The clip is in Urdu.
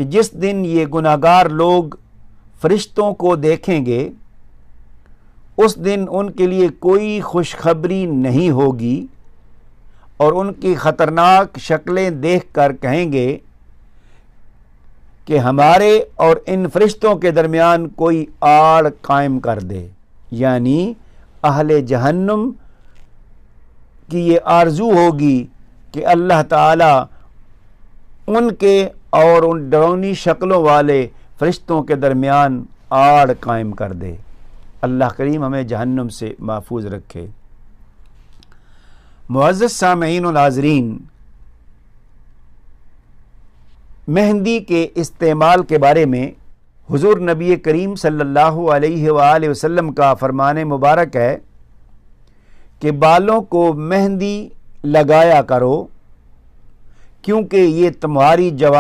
کہ جس دن یہ گناہگار لوگ فرشتوں کو دیکھیں گے اس دن ان کے لیے کوئی خوشخبری نہیں ہوگی اور ان کی خطرناک شکلیں دیکھ کر کہیں گے کہ ہمارے اور ان فرشتوں کے درمیان کوئی آڑ قائم کر دے. یعنی اہل جہنم کی یہ آرزو ہوگی کہ اللہ تعالی ان کے اور ان ڈرونی شکلوں والے فرشتوں کے درمیان آڑ قائم کر دے. اللہ کریم ہمیں جہنم سے محفوظ رکھے. معزز سامعین و ناظرین، مہندی کے استعمال کے بارے میں حضور نبی کریم صلی اللہ علیہ وآلہ وسلم کا فرمان مبارک ہے کہ بالوں کو مہندی لگایا کرو کیونکہ یہ تمہاری جوانی